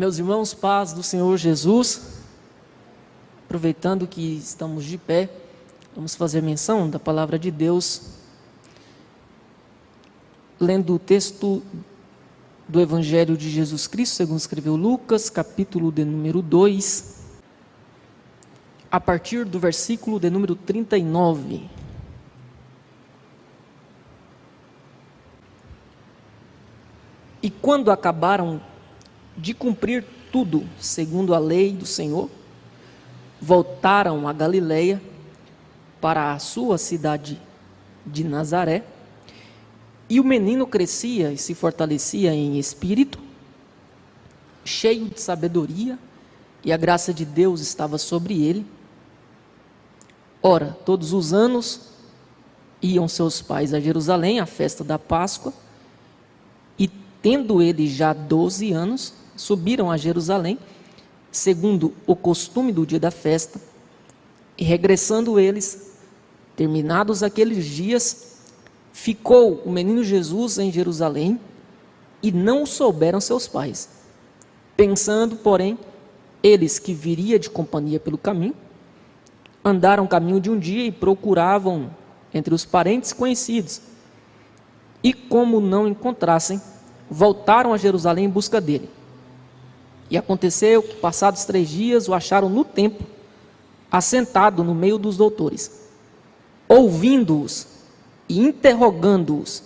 Meus irmãos, paz do Senhor Jesus. Aproveitando que estamos de pé, vamos fazer menção da palavra de Deus, lendo o texto do Evangelho de Jesus Cristo, segundo escreveu Lucas, capítulo de número 2, a partir do versículo de número 39. E quando acabaram de cumprir tudo segundo a lei do Senhor, voltaram a Galileia, para a sua cidade de Nazaré, e o menino crescia e se fortalecia em espírito, cheio de sabedoria, e a graça de Deus estava sobre ele. Ora, todos os anos iam seus pais a Jerusalém, à festa da Páscoa, e tendo ele já 12 anos, subiram a Jerusalém, segundo o costume do dia da festa, e regressando eles, terminados aqueles dias, ficou o menino Jesus em Jerusalém, e não o souberam seus pais. Pensando, porém, eles que viria de companhia pelo caminho, andaram caminho de um dia e procuravam entre os parentes conhecidos, e como não encontrassem, voltaram a Jerusalém em busca dele. E aconteceu que, passados 3 dias, o acharam no templo, assentado no meio dos doutores, ouvindo-os e interrogando-os.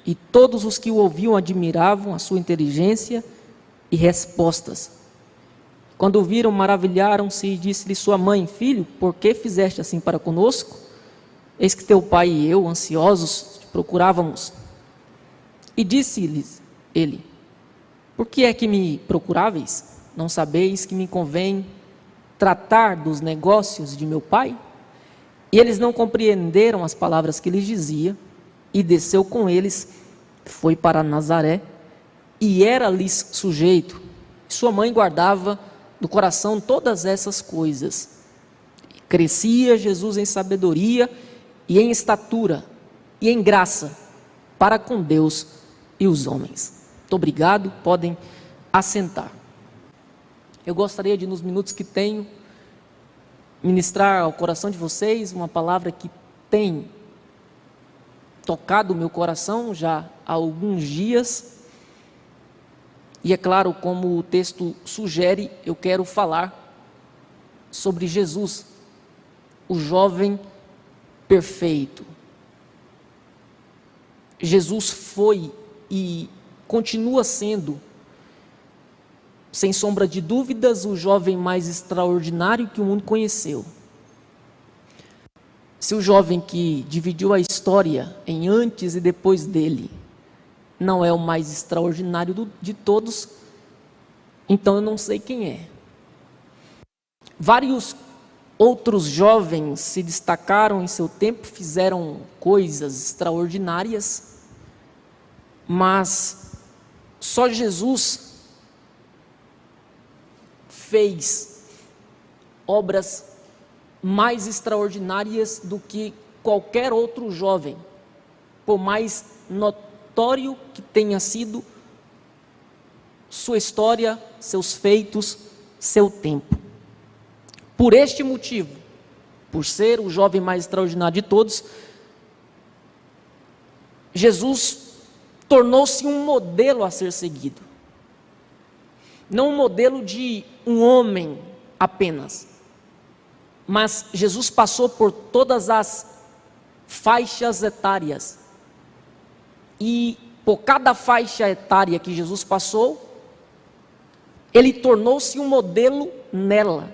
E todos os que o ouviam admiravam a sua inteligência e respostas. Quando o viram, maravilharam-se e disse-lhe sua mãe: Filho, por que fizeste assim para conosco? Eis que teu pai e eu, ansiosos, te procurávamos. E disse-lhes ele: Por que é que me procuráveis? Não sabeis que me convém tratar dos negócios de meu pai? E eles não compreenderam as palavras que lhes dizia, e desceu com eles, foi para Nazaré, e era-lhes sujeito. Sua mãe guardava no coração todas essas coisas. E crescia Jesus em sabedoria, e em estatura, e em graça, para com Deus e os homens. Muito obrigado, podem assentar. Eu gostaria de, nos minutos que tenho, ministrar ao coração de vocês uma palavra que tem tocado o meu coração já há alguns dias. E é claro, como o texto sugere, eu quero falar sobre Jesus, o jovem perfeito. Jesus foi e continua sendo, sem sombra de dúvidas, o jovem mais extraordinário que o mundo conheceu. Se o jovem que dividiu a história em antes e depois dele não é o mais extraordinário de todos, então eu não sei quem é. Vários outros jovens se destacaram em seu tempo, fizeram coisas extraordinárias, mas só Jesus fez obras mais extraordinárias do que qualquer outro jovem, por mais notório que tenha sido sua história, seus feitos, seu tempo. Por este motivo, por ser o jovem mais extraordinário de todos, Jesus tornou-se um modelo a ser seguido. Não um modelo de um homem apenas, mas Jesus passou por todas as faixas etárias, e por cada faixa etária que Jesus passou, ele tornou-se um modelo nela.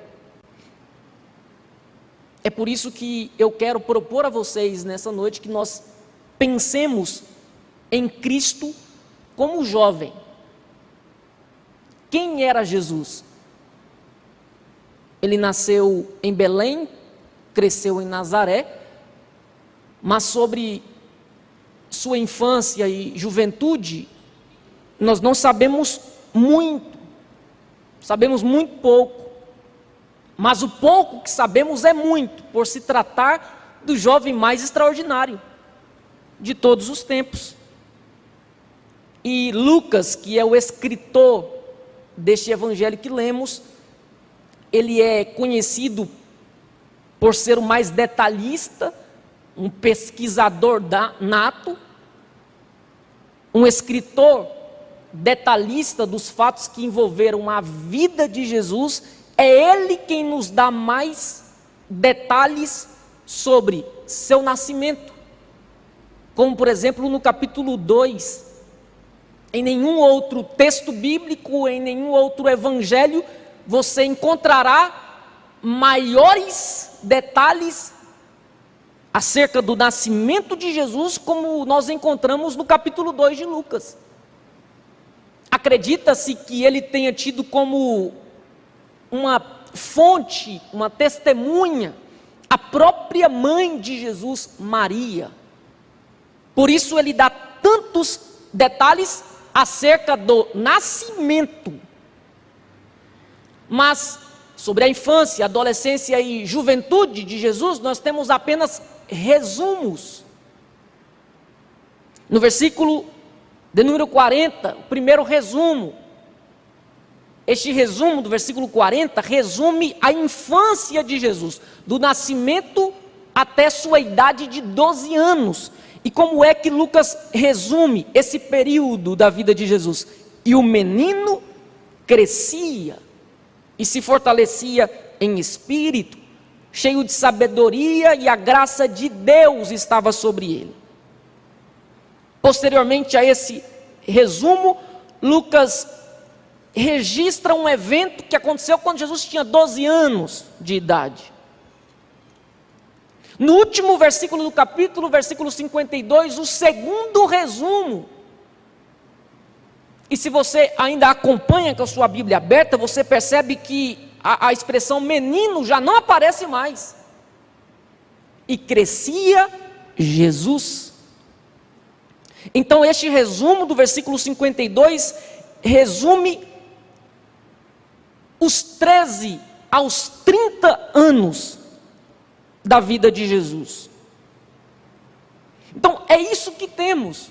É por isso que eu quero propor a vocês nessa noite que nós pensemos em Cristo como jovem. Quem era Jesus? Ele nasceu em Belém, cresceu em Nazaré, mas sobre sua infância e juventude, nós não sabemos muito, sabemos muito pouco, mas o pouco que sabemos é muito, por se tratar do jovem mais extraordinário de todos os tempos. E Lucas, que é o escritor deste evangelho que lemos. Ele é conhecido por ser o mais detalhista, um pesquisador nato, um escritor detalhista dos fatos que envolveram a vida de Jesus. É ele quem nos dá mais detalhes sobre seu nascimento, como por exemplo no capítulo 2, em nenhum outro texto bíblico, em nenhum outro evangelho, você encontrará maiores detalhes acerca do nascimento de Jesus, como nós encontramos no capítulo 2 de Lucas. Acredita-se que ele tenha tido como uma fonte, uma testemunha, a própria mãe de Jesus, Maria. Por isso ele dá tantos detalhes acerca do nascimento. Mas sobre a infância, adolescência e juventude de Jesus, nós temos apenas resumos. No versículo de número 40, o primeiro resumo. Este resumo do versículo 40 resume a infância de Jesus, do nascimento até sua idade de 12 anos. E como é que Lucas resume esse período da vida de Jesus? E o menino crescia e se fortalecia em espírito, cheio de sabedoria, e a graça de Deus estava sobre ele. Posteriormente a esse resumo, Lucas registra um evento que aconteceu quando Jesus tinha 12 anos de idade. No último versículo do capítulo, versículo 52, o segundo resumo. E se você ainda acompanha com a sua Bíblia aberta, você percebe que a expressão menino já não aparece mais. E crescia Jesus. Então este resumo do versículo 52 resume os 13 aos 30 anos da vida de Jesus. Então é isso que temos,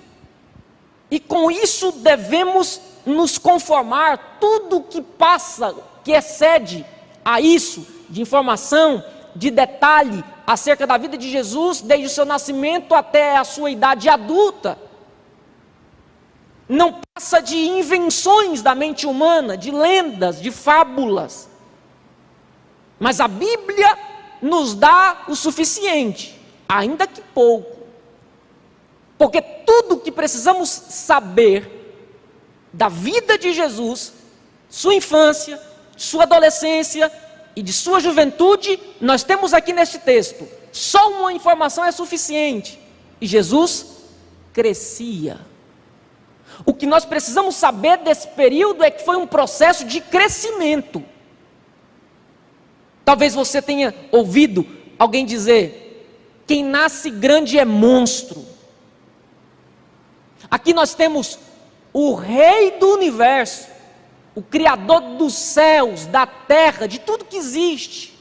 e com isso devemos nos conformar. Tudo que passa, que excede a isso, de informação, de detalhe acerca da vida de Jesus, desde o seu nascimento até a sua idade adulta, não passa de invenções da mente humana, de lendas, de fábulas. Mas a Bíblia nos dá o suficiente, ainda que pouco, porque tudo que precisamos saber da vida de Jesus, sua infância, sua adolescência e de sua juventude, nós temos aqui neste texto. Só uma informação é suficiente: e Jesus crescia. O que nós precisamos saber desse período é que foi um processo de crescimento. Talvez você tenha ouvido alguém dizer: quem nasce grande é monstro. Aqui nós temos o Rei do universo, o Criador dos céus, da terra, de tudo que existe,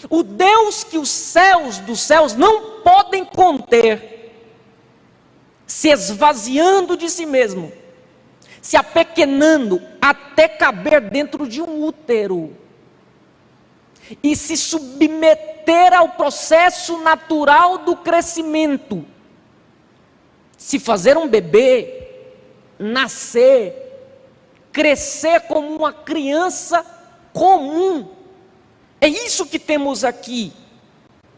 o Deus que os céus dos céus não podem conter, se esvaziando de si mesmo, se apequenando até caber dentro de um útero e se submeter ao processo natural do crescimento, se fazer um bebê, nascer, crescer como uma criança comum. É isso que temos aqui.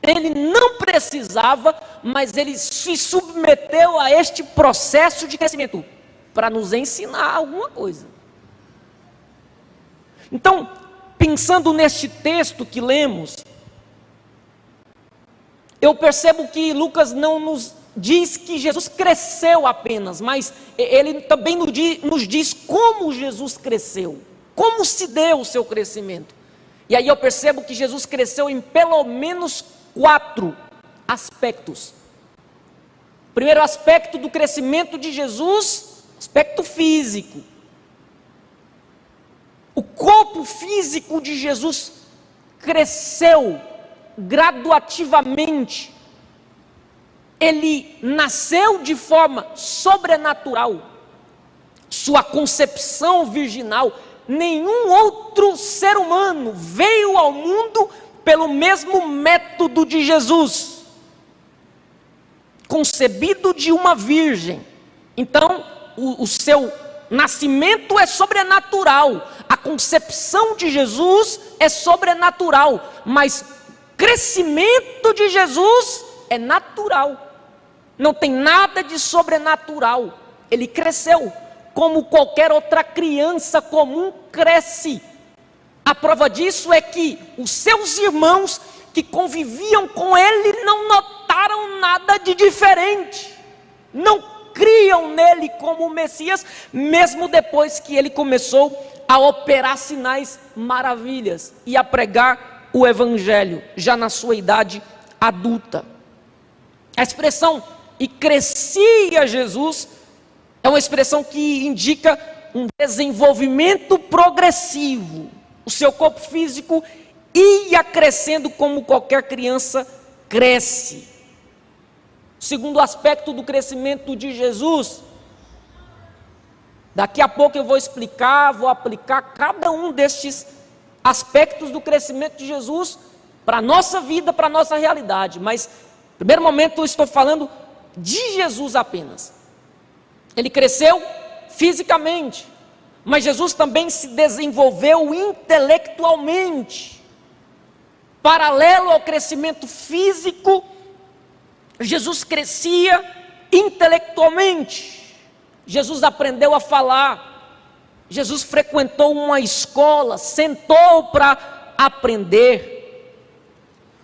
Ele não precisava, mas ele se submeteu a este processo de crescimento para nos ensinar alguma coisa. Então, pensando neste texto que lemos, eu percebo que Lucas não nos diz que Jesus cresceu apenas, mas ele também nos diz como Jesus cresceu, como se deu o seu crescimento. E aí eu percebo que Jesus cresceu em pelo menos 4 aspectos. O primeiro aspecto do crescimento de Jesus, aspecto físico. O corpo físico de Jesus cresceu graduativamente. Ele nasceu de forma sobrenatural. Sua concepção virginal nenhum outro ser humano veio ao mundo pelo mesmo método de Jesus, concebido de uma virgem. Então, o seu nascimento é sobrenatural, a concepção de Jesus é sobrenatural, mas crescimento de Jesus é natural, não tem nada de sobrenatural. Ele cresceu como qualquer outra criança comum cresce. A prova disso é que os seus irmãos que conviviam com ele não notaram nada de diferente, não criam nele como Messias, mesmo depois que ele começou a operar sinais, maravilhas e a pregar o evangelho, já na sua idade adulta. A expressão "e crescia Jesus" é uma expressão que indica um desenvolvimento progressivo. O seu corpo físico ia crescendo como qualquer criança cresce. O segundo aspecto do crescimento de Jesus, daqui a pouco eu vou explicar, vou aplicar cada um destes aspectos do crescimento de Jesus para a nossa vida, para a nossa realidade. Mas, no primeiro momento, eu estou falando de Jesus apenas. Ele cresceu fisicamente, mas Jesus também se desenvolveu intelectualmente. Paralelo ao crescimento físico, Jesus crescia intelectualmente. Jesus aprendeu a falar. Jesus frequentou uma escola, sentou para aprender.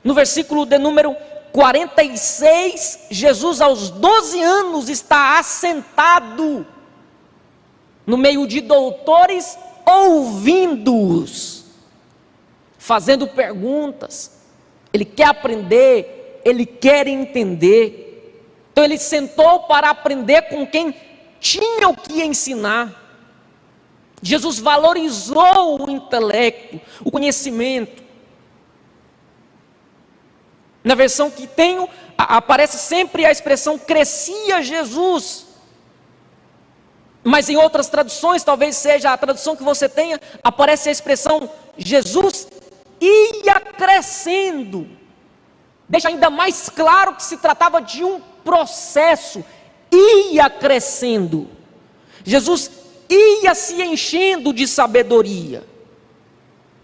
No versículo de número 46, Jesus aos 12 anos está assentado no meio de doutores, ouvindo-os, fazendo perguntas. Ele quer aprender, ele quer entender. Então ele sentou para aprender com quem tinha o que ensinar. Jesus valorizou o intelecto, o conhecimento. Na versão que tenho, aparece sempre a expressão "crescia Jesus", mas em outras traduções, talvez seja a tradução que você tenha, aparece a expressão "Jesus ia crescendo". Deixa ainda mais claro que se tratava de um processo, ia crescendo. Jesus ia se enchendo de sabedoria.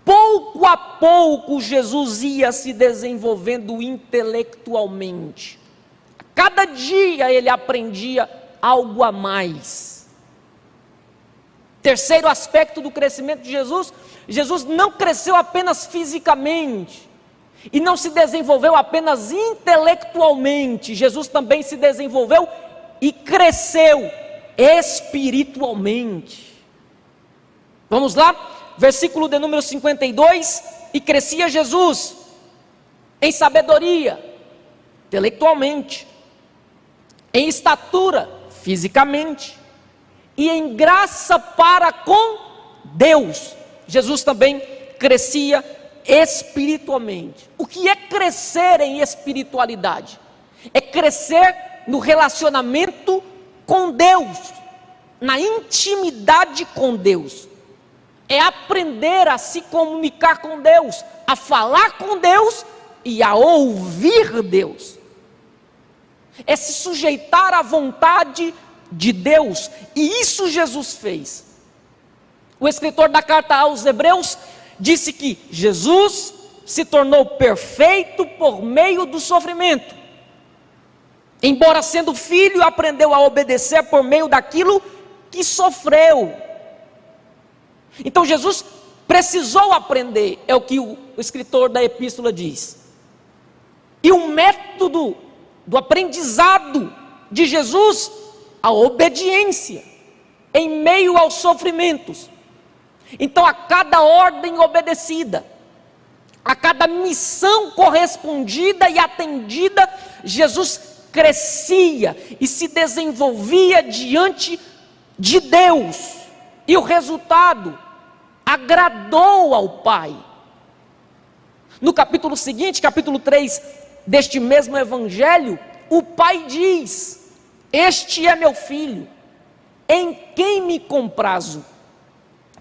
Pouco a pouco Jesus ia se desenvolvendo intelectualmente. Cada dia ele aprendia algo a mais. Terceiro aspecto do crescimento de Jesus: Jesus não cresceu apenas fisicamente e não se desenvolveu apenas intelectualmente. Jesus também se desenvolveu e cresceu espiritualmente. Vamos lá? Versículo de número 52, "E crescia Jesus em sabedoria", intelectualmente, "em estatura", fisicamente, "e em graça para com Deus". Jesus também crescia espiritualmente. O que é crescer em espiritualidade? É crescer no relacionamento com Deus, na intimidade com Deus. É aprender a se comunicar com Deus, a falar com Deus e a ouvir Deus. É se sujeitar à vontade de Deus, e isso Jesus fez. O escritor da carta aos Hebreus disse que Jesus se tornou perfeito por meio do sofrimento. Embora sendo filho, aprendeu a obedecer por meio daquilo que sofreu. Então Jesus precisou aprender, é o que o escritor da epístola diz. E o método do aprendizado de Jesus, a obediência em meio aos sofrimentos. Então, a cada ordem obedecida, a cada missão correspondida e atendida, Jesus crescia e se desenvolvia diante de Deus. E o resultado agradou ao Pai. No capítulo seguinte, capítulo 3 deste mesmo evangelho, o Pai diz: "Este é meu filho, em quem me comprazo".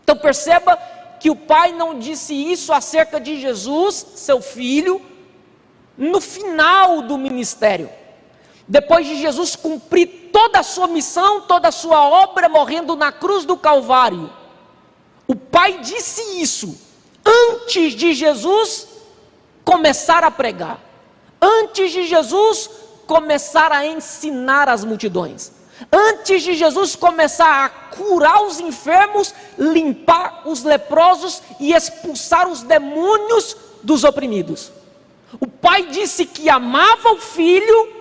Então perceba que o pai não disse isso acerca de Jesus, seu filho, no final do ministério. Depois de Jesus cumprir toda a sua missão, toda a sua obra, morrendo na cruz do Calvário, o pai disse isso antes de Jesus começar a pregar, antes de Jesus começar a ensinar as multidões, antes de Jesus começar a curar os enfermos, limpar os leprosos e expulsar os demônios dos oprimidos. O pai disse que amava o filho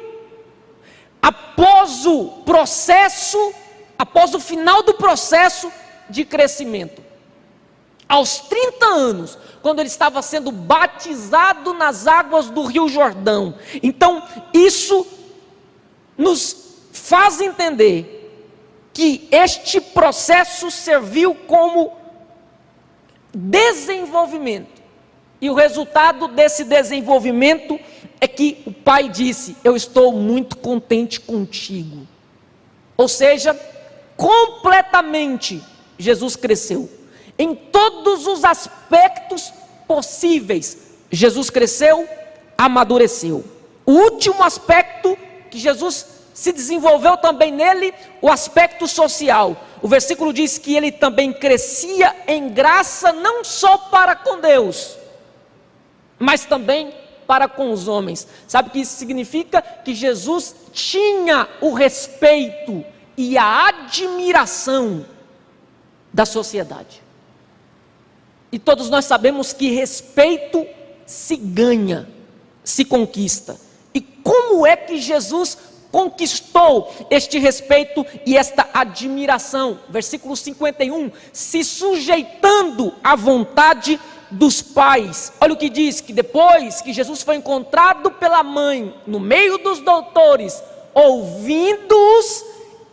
após o processo, após o final do processo de crescimento. Aos 30 anos, quando ele estava sendo batizado nas águas do Rio Jordão. Então, isso nos faz entender que este processo serviu como desenvolvimento. E o resultado desse desenvolvimento é que o pai disse: eu estou muito contente contigo. Ou seja, completamente Jesus cresceu. Em todos os aspectos possíveis, Jesus cresceu, amadureceu. O último aspecto que Jesus se desenvolveu também nele, o aspecto social. O versículo diz que ele também crescia em graça, não só para com Deus, mas também para com os homens. Sabe o que isso significa? Que Jesus tinha o respeito e a admiração da sociedade. E todos nós sabemos que respeito se ganha, se conquista. E como é que Jesus conquistou este respeito e esta admiração? Versículo 51, se sujeitando à vontade dos pais. Olha o que diz, que depois que Jesus foi encontrado pela mãe, no meio dos doutores, ouvindo-os,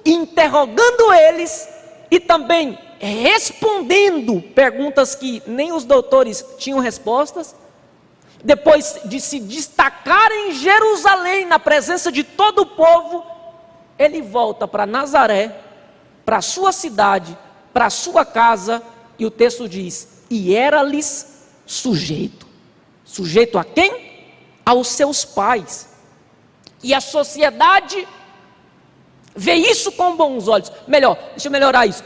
interrogando eles, e também respondendo perguntas que nem os doutores tinham respostas, depois de se destacar em Jerusalém, na presença de todo o povo, ele volta para Nazaré, para a sua cidade, para a sua casa, e o texto diz: e era-lhes sujeito. Sujeito a quem? Aos seus pais. E a sociedade vê isso com bons olhos. Deixa eu melhorar isso.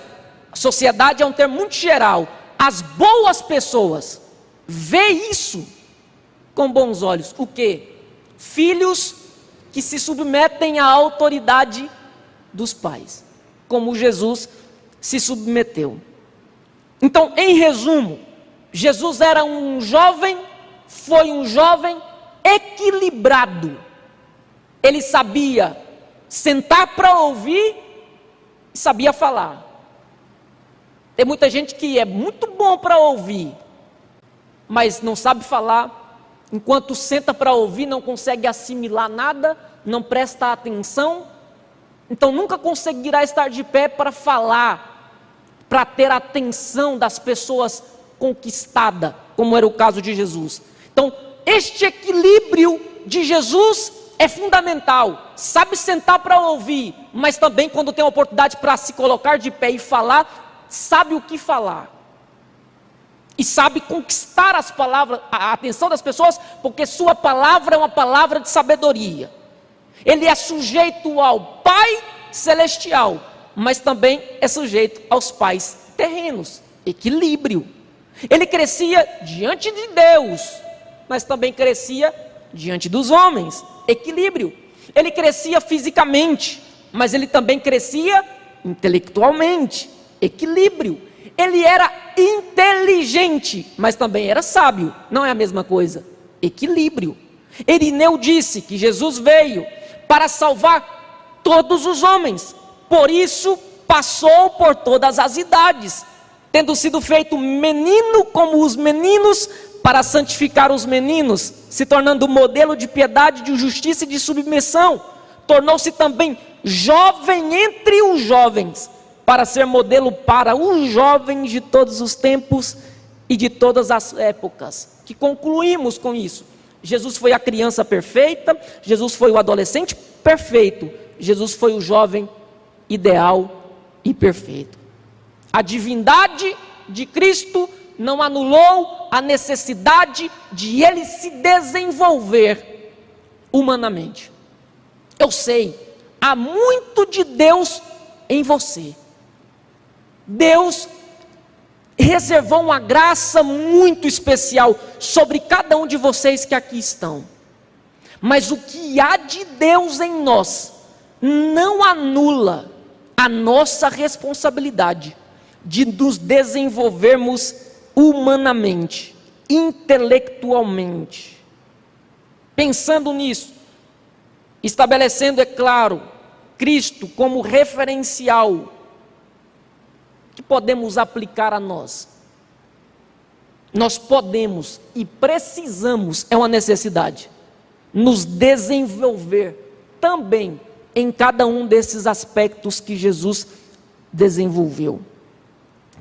A sociedade é um termo muito geral. As boas pessoas vê isso com bons olhos. O quê? Filhos que se submetem à autoridade dos pais, como Jesus se submeteu. Então, em resumo, Jesus era foi um jovem equilibrado. Ele sabia sentar para ouvir e sabia falar. Tem muita gente que é muito bom para ouvir, mas não sabe falar. Enquanto senta para ouvir, não consegue assimilar nada, não presta atenção. Então nunca conseguirá estar de pé para falar, para ter a atenção das pessoas conquistada, como era o caso de Jesus. Então, este equilíbrio de Jesus é fundamental. Sabe sentar para ouvir, mas também quando tem a oportunidade para se colocar de pé e falar, sabe o que falar. E sabe conquistar as palavras, a atenção das pessoas, porque sua palavra é uma palavra de sabedoria. Ele é sujeito ao Pai Celestial, mas também é sujeito aos pais terrenos. Equilíbrio. Ele crescia diante de Deus, mas também crescia diante dos homens. Equilíbrio. Ele crescia fisicamente, mas ele também crescia intelectualmente. Equilíbrio. Ele era inteligente, mas também era sábio. Não é a mesma coisa. Equilíbrio. Irineu disse que Jesus veio para salvar todos os homens. Por isso passou por todas as idades, tendo sido feito menino como os meninos, para santificar os meninos, se tornando modelo de piedade, de justiça e de submissão. Tornou-se também jovem entre os jovens, para ser modelo para os jovens de todos os tempos e de todas as épocas. Que concluímos com isso? Jesus foi a criança perfeita, Jesus foi o adolescente perfeito, Jesus foi o jovem ideal e perfeito. A divindade de Cristo não anulou a necessidade de ele se desenvolver humanamente. Eu sei, há muito de Deus em você. Deus reservou uma graça muito especial sobre cada um de vocês que aqui estão. Mas o que há de Deus em nós não anula a nossa responsabilidade de nos desenvolvermos humanamente, intelectualmente. Pensando nisso, estabelecendo, é claro, Cristo como referencial que podemos aplicar a nós. Nós podemos e precisamos, é uma necessidade, nos desenvolver também em cada um desses aspectos que Jesus desenvolveu.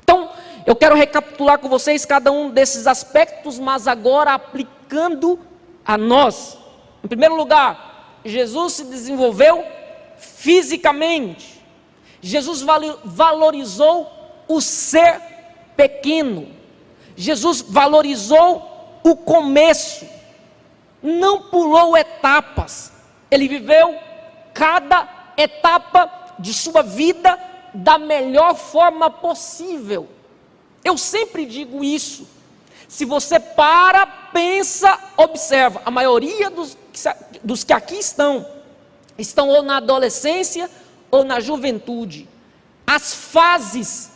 Então, eu quero recapitular com vocês cada um desses aspectos, mas agora aplicando a nós. Em primeiro lugar, Jesus se desenvolveu fisicamente. Jesus valorizou o ser pequeno. Jesus valorizou o começo. Não pulou etapas. Ele viveu cada etapa de sua vida da melhor forma possível. Eu sempre digo isso. Se você para, pensa, observa, a maioria dos que aqui estão ou na adolescência ou na juventude. As fases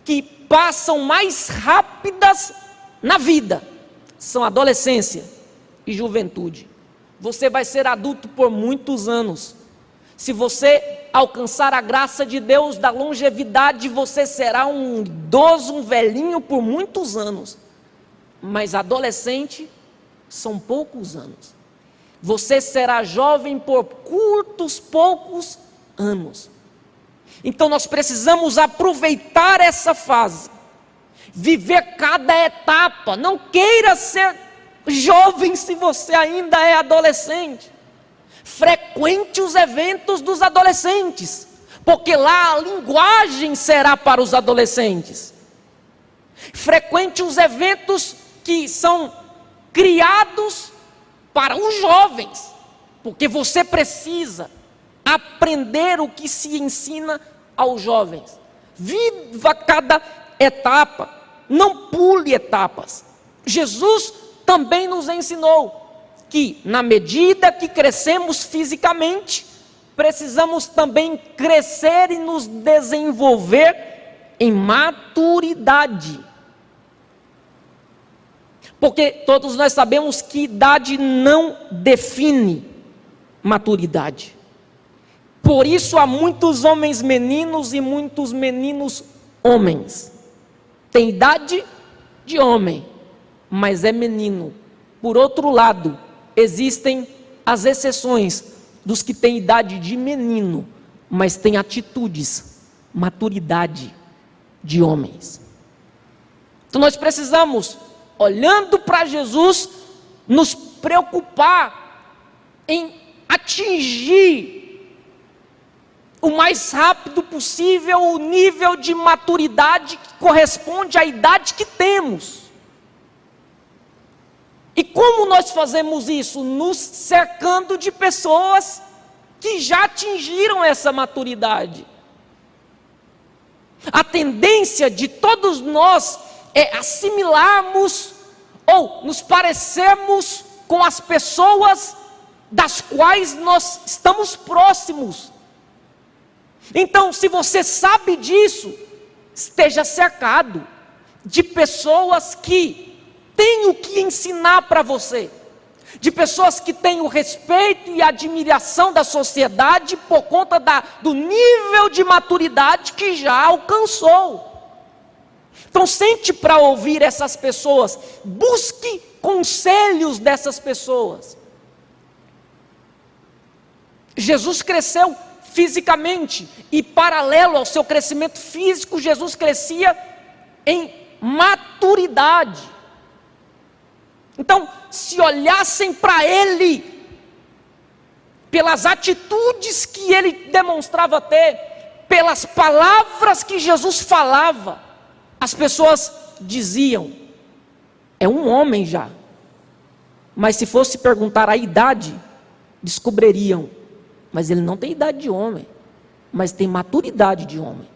que passam mais rápidas na vida são adolescência e juventude. Você vai ser adulto por muitos anos. Se você alcançar a graça de Deus da longevidade, você será um idoso, um velhinho por muitos anos. Mas adolescente são poucos anos. Você será jovem por poucos anos. Então nós precisamos aproveitar essa fase, viver cada etapa. Não queira ser jovem se você ainda é adolescente. Frequente os eventos dos adolescentes, porque lá a linguagem será para os adolescentes. Frequente os eventos que são criados para os jovens, porque você precisa aprender o que se ensina aos jovens. Viva cada etapa, não pule etapas. Jesus também nos ensinou que, na medida que crescemos fisicamente, precisamos também crescer e nos desenvolver em maturidade. Porque todos nós sabemos que idade não define maturidade. Por isso há muitos homens meninos e muitos meninos homens. Tem idade de homem, mas é menino. Por outro lado, existem as exceções dos que têm idade de menino, mas têm atitudes, maturidade de homens. Então nós precisamos, olhando para Jesus, nos preocupar em atingir o mais rápido possível o nível de maturidade que corresponde à idade que temos. E como nós fazemos isso? Nos cercando de pessoas que já atingiram essa maturidade. A tendência de todos nós é assimilarmos ou nos parecermos com as pessoas das quais nós estamos próximos. Então, se você sabe disso, esteja cercado de pessoas que têm o que ensinar para você, de pessoas que têm o respeito e a admiração da sociedade por conta do nível de maturidade que já alcançou. Então sente para ouvir essas pessoas, busque conselhos dessas pessoas. Jesus cresceu fisicamente e paralelo ao seu crescimento físico, Jesus crescia em maturidade. Então, se olhassem para ele, pelas atitudes que ele demonstrava ter, pelas palavras que Jesus falava, As pessoas diziam: é um homem já. Mas se fosse perguntar a idade, descobririam: mas ele não tem idade de homem, mas tem maturidade de homem.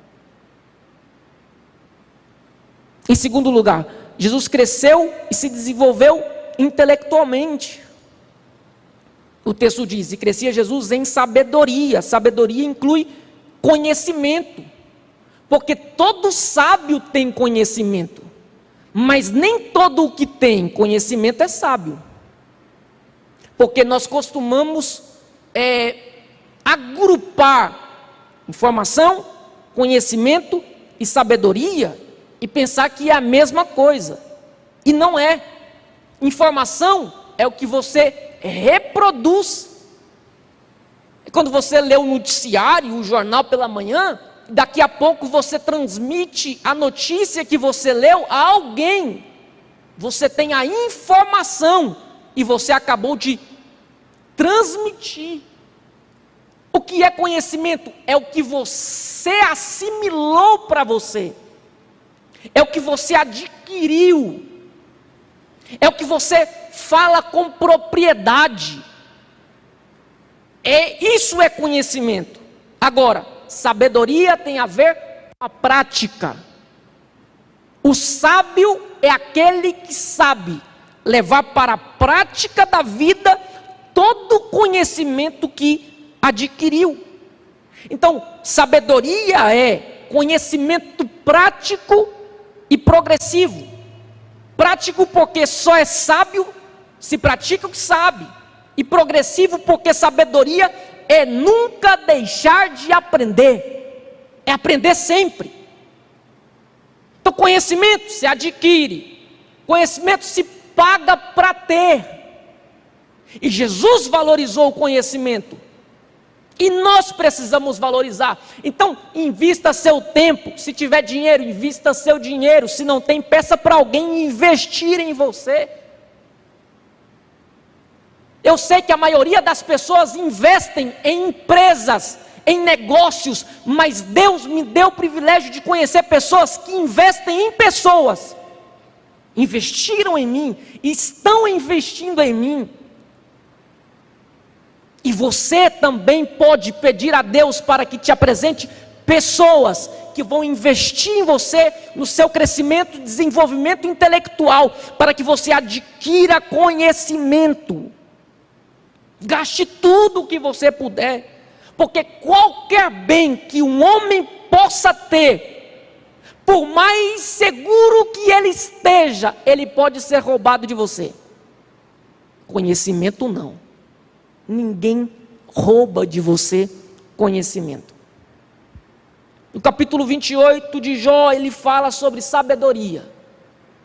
Em segundo lugar, Jesus cresceu e se desenvolveu intelectualmente. O texto diz: e crescia Jesus em sabedoria. Sabedoria inclui conhecimento, porque todo sábio tem conhecimento, mas nem todo o que tem conhecimento é sábio, porque nós costumamos agrupar informação, conhecimento e sabedoria e pensar que é a mesma coisa, e não é. Informação é o que você reproduz. Quando você lê o noticiário, o jornal pela manhã, daqui a pouco você transmite a notícia que você leu a alguém. Você tem a informação e você acabou de transmitir. O que é conhecimento? É o que você assimilou para você, é o que você adquiriu, é o que você fala com propriedade. Isso é conhecimento. Agora, sabedoria tem a ver com a prática. O sábio é aquele que sabe levar para a prática da vida todo o conhecimento que adquiriu. Então, sabedoria é conhecimento prático e progressivo. Prático porque só é sábio se pratica o que sabe, e progressivo porque sabedoria é nunca deixar de aprender, é aprender sempre. Então conhecimento se adquire, conhecimento se paga para ter, e Jesus valorizou o conhecimento, e nós precisamos valorizar. Então invista seu tempo, se tiver dinheiro, invista seu dinheiro, se não tem, peça para alguém investir em você. Eu sei que a maioria das pessoas investem em empresas, em negócios, mas Deus me deu o privilégio de conhecer pessoas que investem em pessoas. Investiram em mim, estão investindo em mim. E você também pode pedir a Deus para que te apresente pessoas que vão investir em você, no seu crescimento, desenvolvimento intelectual, para que você adquira conhecimento. Gaste tudo o que você puder, porque qualquer bem que um homem possa ter, por mais seguro que ele esteja, ele pode ser roubado de você. Conhecimento não. Ninguém rouba de você conhecimento. No capítulo 28 de Jó, ele fala sobre sabedoria.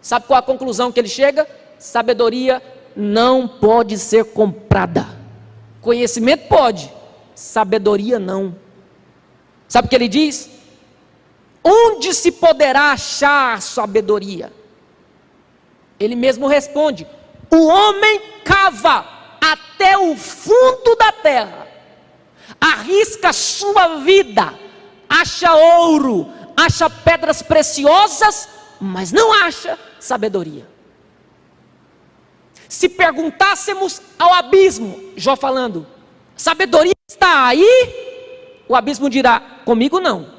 Sabe qual é a conclusão que ele chega? Sabedoria não pode ser comprada. Conhecimento pode, sabedoria não. Sabe o que ele diz? Onde se poderá achar sabedoria? Ele mesmo responde: o homem cava até o fundo da terra, arrisca sua vida, acha ouro, acha pedras preciosas, mas não acha sabedoria. Se perguntássemos ao abismo, Jó falando, sabedoria está aí? O abismo dirá, comigo não.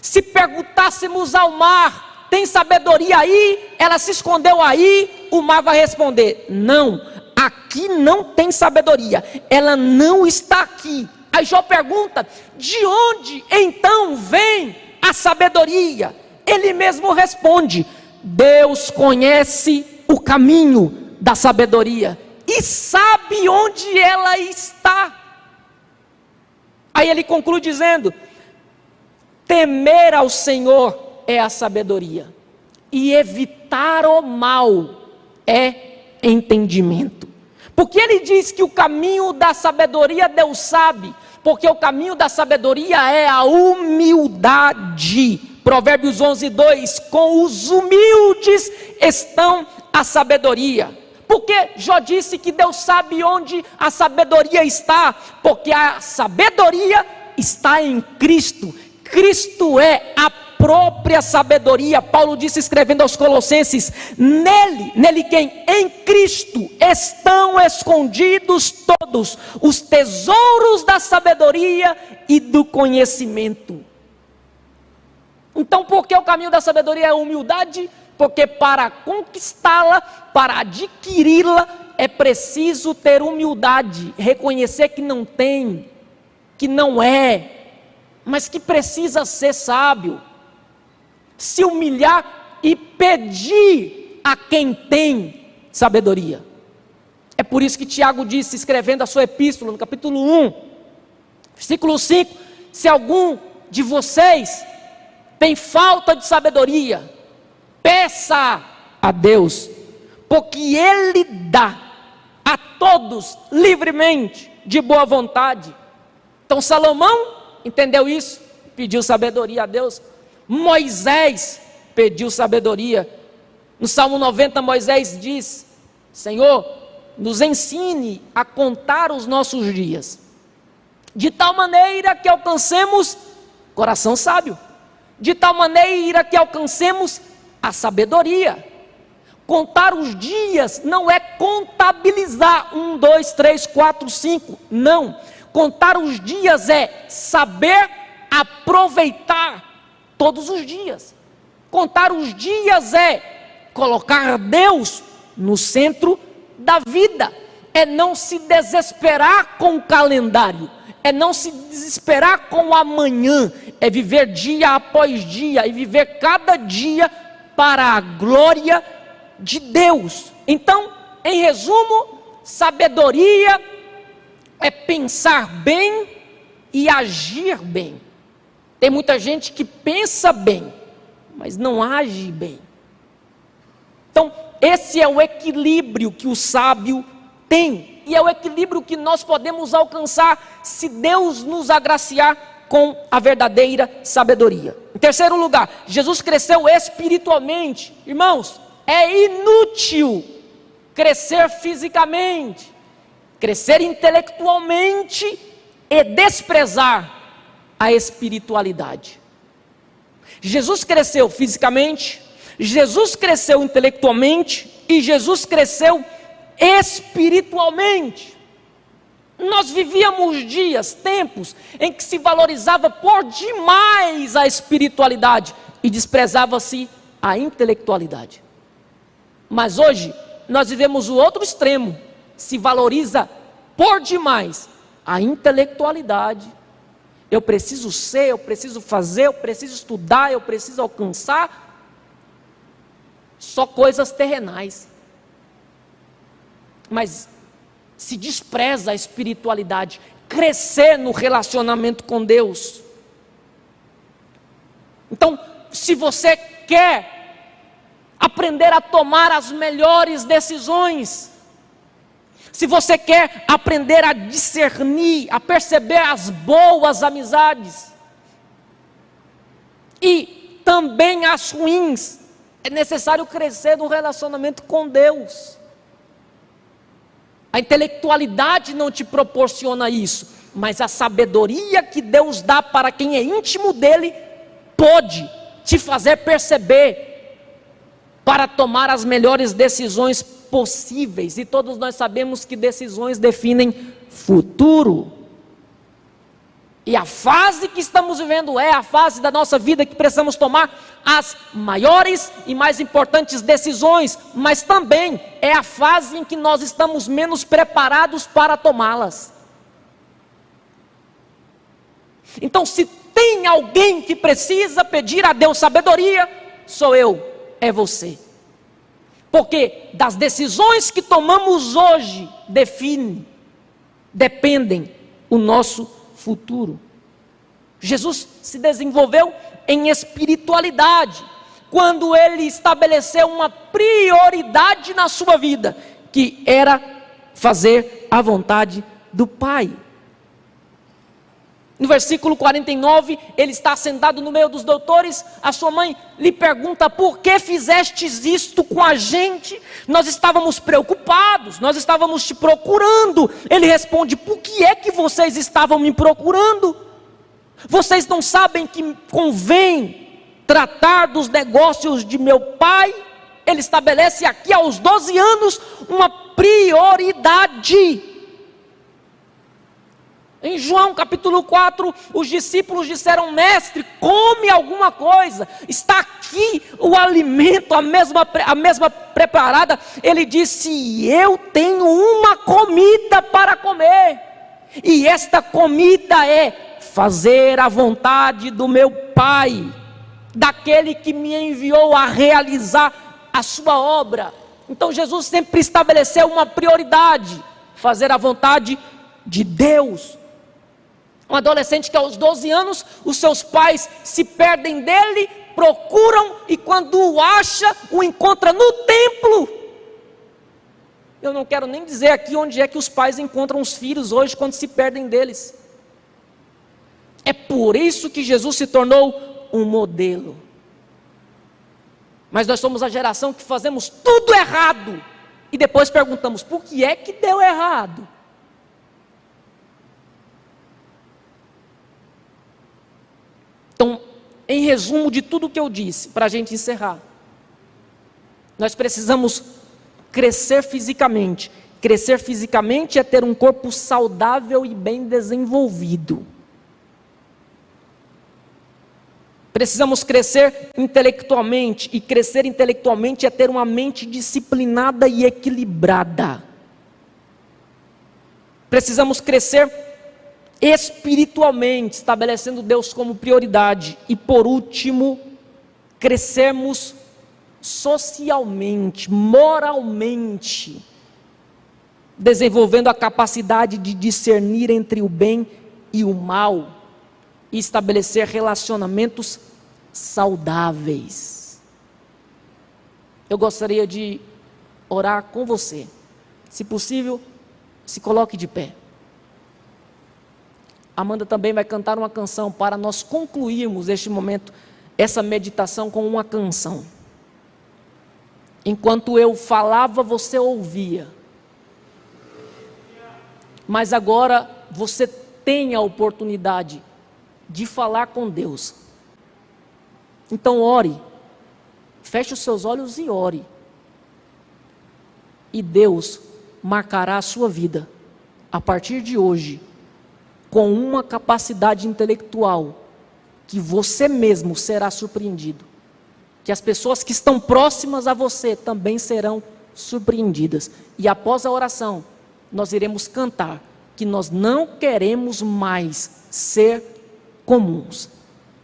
Se perguntássemos ao mar, tem sabedoria aí? Ela se escondeu aí? O mar vai responder, não, aqui não tem sabedoria, ela não está aqui. Aí Jó pergunta, de onde então vem a sabedoria? Ele mesmo responde, Deus conhece o caminho da sabedoria e sabe onde ela está. Aí ele conclui dizendo, temer ao Senhor é a sabedoria, e evitar o mal é entendimento. Porque ele diz que o caminho da sabedoria Deus sabe, porque o caminho da sabedoria é a humildade. Provérbios 11:2, com os humildes estão a sabedoria. Porque Jó disse que Deus sabe onde a sabedoria está, porque a sabedoria está em Cristo. Cristo é a própria sabedoria. Paulo disse, escrevendo aos Colossenses: nele quem? Em Cristo estão escondidos todos os tesouros da sabedoria e do conhecimento. Então, por que o caminho da sabedoria é a humildade? Porque para conquistá-la, para adquiri-la, é preciso ter humildade, reconhecer que não tem, que não é, mas que precisa ser sábio, se humilhar e pedir a quem tem sabedoria. É por isso que Tiago disse, escrevendo a sua epístola, no capítulo 1, versículo 5, se algum de vocês tem falta de sabedoria, peça a Deus, porque Ele dá a todos livremente, de boa vontade. Então Salomão entendeu isso, pediu sabedoria a Deus. Moisés pediu sabedoria. No Salmo 90, Moisés diz: Senhor, nos ensine a contar os nossos dias, de tal maneira que alcancemos coração sábio, de tal maneira que alcancemos a sabedoria. Contar os dias não é contabilizar 1, 2, 3, 4, 5, não. Contar os dias é saber aproveitar todos os dias. Contar os dias é colocar Deus no centro da vida, é não se desesperar com o calendário, é não se desesperar com o amanhã, é viver dia após dia e viver cada dia para a glória de Deus. Então, em resumo, sabedoria é pensar bem e agir bem. Tem muita gente que pensa bem, mas não age bem. Então, esse é o equilíbrio que o sábio tem, e é o equilíbrio que nós podemos alcançar se Deus nos agraciar com a verdadeira sabedoria. Em terceiro lugar, Jesus cresceu espiritualmente. Irmãos, é inútil crescer fisicamente, crescer intelectualmente e desprezar a espiritualidade. Jesus cresceu fisicamente, Jesus cresceu intelectualmente e Jesus cresceu espiritualmente. Nós vivíamos dias, tempos, em que se valorizava por demais a espiritualidade e desprezava-se a intelectualidade. Mas hoje, nós vivemos o outro extremo, se valoriza por demais a intelectualidade. Eu preciso ser, eu preciso fazer, eu preciso estudar, eu preciso alcançar, só coisas terrenais. Mas se despreza a espiritualidade, crescer no relacionamento com Deus. Então, se você quer aprender a tomar as melhores decisões, se você quer aprender a discernir, a perceber as boas amizades e também as ruins, é necessário crescer no relacionamento com Deus. A intelectualidade não te proporciona isso, mas a sabedoria que Deus dá para quem é íntimo dele pode te fazer perceber para tomar as melhores decisões possíveis. E todos nós sabemos que decisões definem futuro. E a fase que estamos vivendo é a fase da nossa vida que precisamos tomar as maiores e mais importantes decisões, mas também é a fase em que nós estamos menos preparados para tomá-las. Então, se tem alguém que precisa pedir a Deus sabedoria, sou eu, é você. Porque das decisões que tomamos hoje, dependem o nosso futuro. Jesus se desenvolveu em espiritualidade, quando ele estabeleceu uma prioridade na sua vida, que era fazer a vontade do Pai. No versículo 49, ele está sentado no meio dos doutores, a sua mãe lhe pergunta: por que fizestes isto com a gente? Nós estávamos preocupados, nós estávamos te procurando. Ele responde: por que é que vocês estavam me procurando? Vocês não sabem que convém tratar dos negócios de meu pai. Ele estabelece aqui aos 12 anos uma prioridade. Em João capítulo 4, os discípulos disseram: mestre, come alguma coisa, está aqui o alimento, a mesma preparada. Ele disse: eu tenho uma comida para comer, e esta comida é fazer a vontade do meu Pai, daquele que me enviou a realizar a sua obra. Então Jesus sempre estabeleceu uma prioridade: fazer a vontade de Deus. Um adolescente que aos 12 anos, os seus pais se perdem dele, procuram, e quando o acha, o encontra no templo. Eu não quero nem dizer aqui onde é que os pais encontram os filhos hoje quando se perdem deles. É por isso que Jesus se tornou um modelo. Mas nós somos a geração que fazemos tudo errado e depois perguntamos: por que é que deu errado? Então, em resumo de tudo que eu disse, para a gente encerrar, nós precisamos crescer fisicamente. Crescer fisicamente é ter um corpo saudável e bem desenvolvido. Precisamos crescer intelectualmente, e crescer intelectualmente é ter uma mente disciplinada e equilibrada. Precisamos crescer espiritualmente, estabelecendo Deus como prioridade. E por último, crescermos socialmente, moralmente, desenvolvendo a capacidade de discernir entre o bem e o mal, e estabelecer relacionamentos saudáveis. Eu gostaria de orar com você. Se possível, se coloque de pé. Amanda também vai cantar uma canção para nós concluirmos este momento, essa meditação, com uma canção. Enquanto eu falava, você ouvia. Mas agora você tem a oportunidade de falar com Deus. Então ore, feche os seus olhos e ore. E Deus marcará a sua vida, a partir de hoje, com uma capacidade intelectual, que você mesmo será surpreendido, que as pessoas que estão próximas a você também serão surpreendidas. E após a oração, nós iremos cantar que nós não queremos mais ser comuns,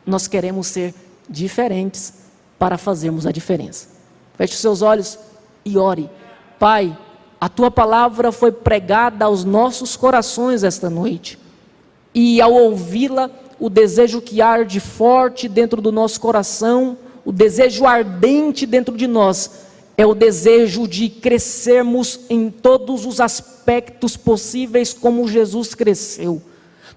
nós queremos ser diferentes para fazermos a diferença. Feche os seus olhos e ore. Pai, a tua palavra foi pregada aos nossos corações esta noite, e ao ouvi-la, o desejo que arde forte dentro do nosso coração, o desejo ardente dentro de nós, é o desejo de crescermos em todos os aspectos possíveis como Jesus cresceu.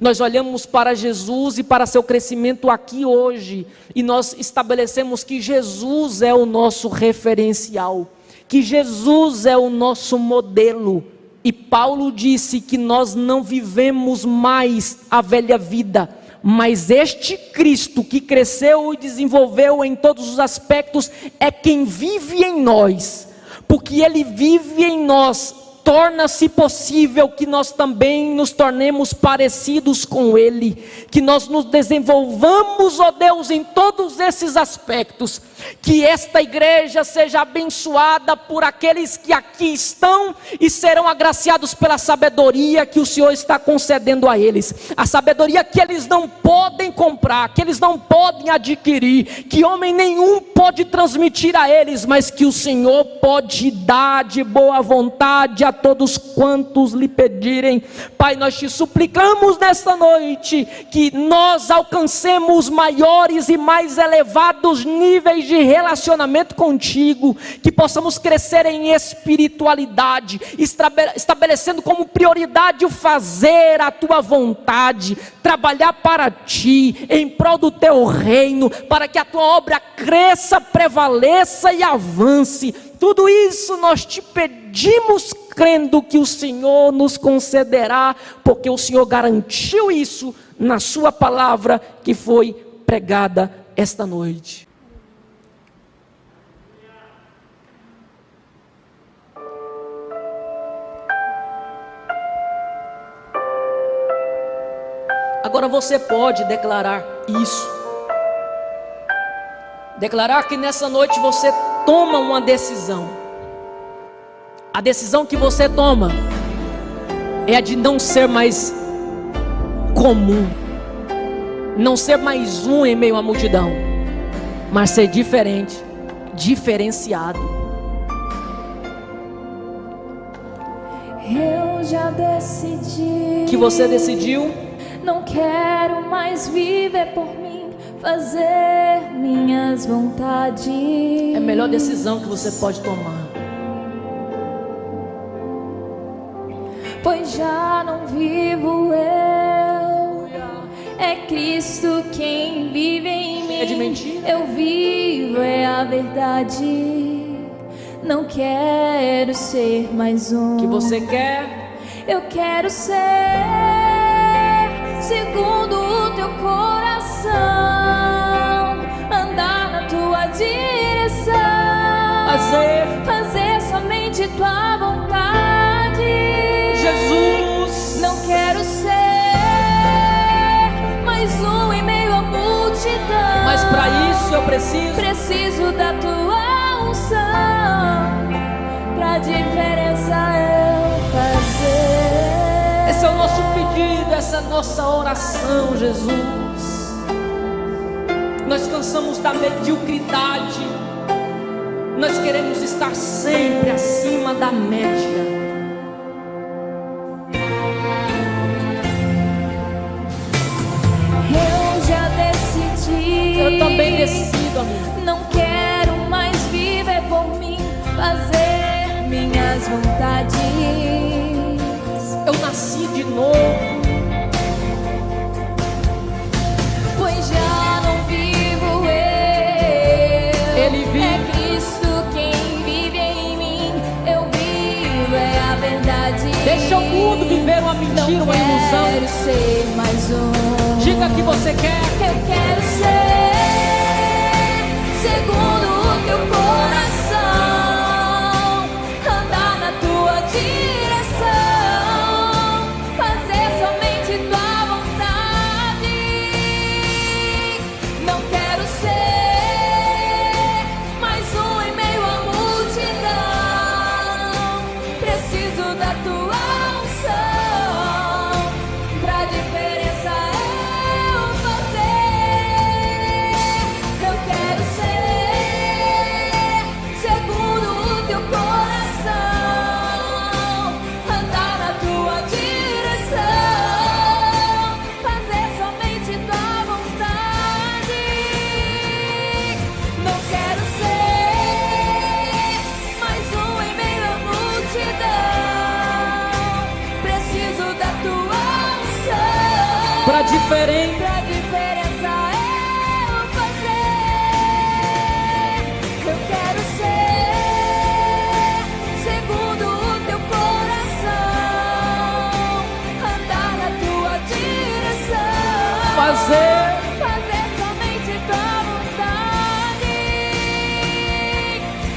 Nós olhamos para Jesus e para seu crescimento aqui hoje, e nós estabelecemos que Jesus é o nosso referencial, que Jesus é o nosso modelo. E Paulo disse que nós não vivemos mais a velha vida, mas este Cristo que cresceu e desenvolveu em todos os aspectos é quem vive em nós. Porque Ele vive em nós, torna-se possível que nós também nos tornemos parecidos com Ele, que nós nos desenvolvamos, ó Deus, em todos esses aspectos, que esta igreja seja abençoada por aqueles que aqui estão e serão agraciados pela sabedoria que o Senhor está concedendo a eles, a sabedoria que eles não podem comprar, que eles não podem adquirir, que homem nenhum pode transmitir a eles, mas que o Senhor pode dar de boa vontade a todos quantos lhe pedirem. Pai, nós te suplicamos nesta noite que nós alcancemos maiores e mais elevados níveis de relacionamento contigo, que possamos crescer em espiritualidade, estabelecendo como prioridade o fazer a tua vontade, trabalhar para ti, em prol do teu reino, para que a tua obra cresça, prevaleça e avance. Tudo isso nós te pedimos, crendo que o Senhor nos concederá, porque o Senhor garantiu isso na sua palavra que foi pregada esta noite. Agora você pode declarar isso. Declarar que nessa noite você toma uma decisão. A decisão que você toma é a de não ser mais comum, não ser mais um em meio à multidão, mas ser diferente, diferenciado. Eu já decidi Que você decidiu. Não quero mais viver por mim, fazer minhas vontades. É a melhor decisão que você pode tomar. Pois já não vivo eu, é Cristo quem vive em mim. É de mentira? Eu vivo, é a verdade. Não quero ser mais um. Que você quer. Eu quero ser segundo o teu coração, andar na tua direção, fazer somente tua vontade. Jesus, não quero ser mais um em meio à multidão, mas para isso eu preciso da tua unção, pra diferença eu fazer. Esse é o nosso pedido, essa é a nossa oração, Jesus. Nós cansamos da mediocridade, nós queremos estar sempre acima da média. Eu também decido, amor. Não quero mais viver por mim, fazer minhas vontades. Eu nasci de novo, pois já não vivo eu. Ele vive. É Cristo quem vive em mim. Eu vivo, é a verdade. Deixa o mundo viver uma mentira, não uma ilusão. Quero ser mais um. Diga que você quer. Eu quero ser segundo o teu coração, andar na tua direção, fazer somente tua vontade. Não quero ser mais um em meio à multidão, preciso da tua unção, pra diferença eu fazer. Eu quero ser segundo o teu coração, andar na tua direção, fazer somente tua vontade. Não quero ser mais um em meio à multidão, preciso da tua unção, Pra diferente. pra diferença eu fazer. Eu quero ser segundo o teu coração, andar na tua direção, Fazer somente tua vontade.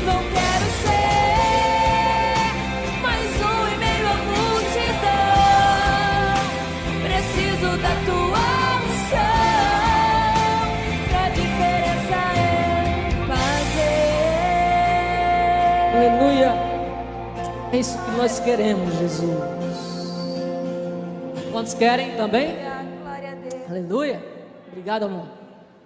Não quero ser mais um em meio à multidão, preciso da tua unção, pra diferença eu fazer. Aleluia. É isso que nós queremos, Jesus. Quantos querem também? Glória a Deus. Aleluia. Obrigado, amor.